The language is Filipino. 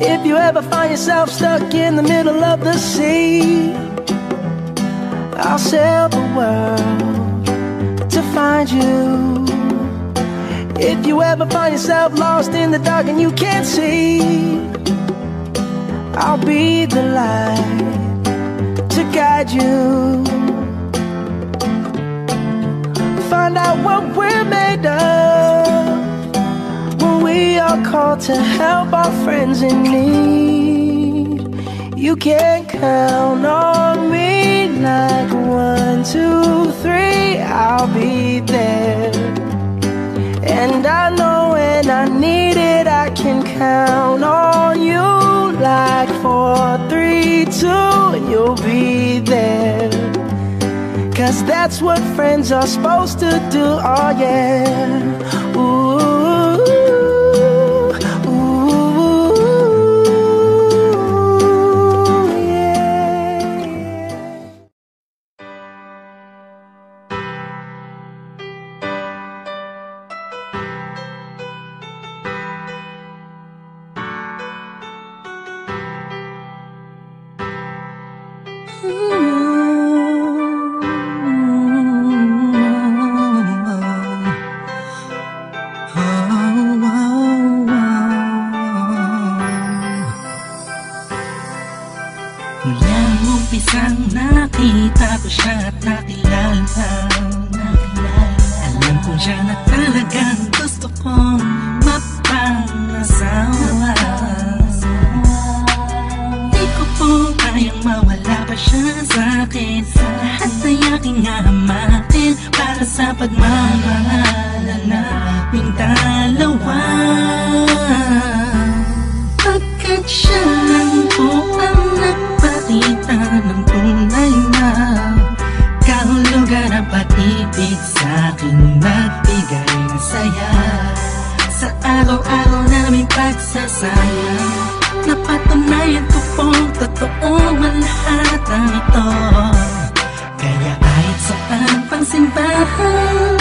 If you ever find yourself stuck in the middle of the sea, I'll sail the world to find you. If you ever find yourself lost in the dark and you can't see, I'll be the light to guide you. Find out what we're made of when we are called to help our friends in need. You can count on me like 1, 2, 3, I'll be there. And I know when I need it, I can count on you like 4, 3, 2, and you'll be there. 'Cause that's what friends are supposed to do, oh yeah. Ooh, ooh, yeah. Isang nakita ko siya at nakilala. Alam ko siya na talagang gusto kong mapangasawa. Di ko po kayang mawala pa siya sa'kin. Lahat ay aking hahamakin para sa pagmamahalan naming dalawa. Pagkat siya lang po ang nagpakita ng tunay na kahulugan ng pag-ibig sa'kin, nagbigay ng saya sa araw-araw naming pagsasama. Napatunayan ko pong totoo ang lahat ng ito. Kaya kahit saan pang simbahan,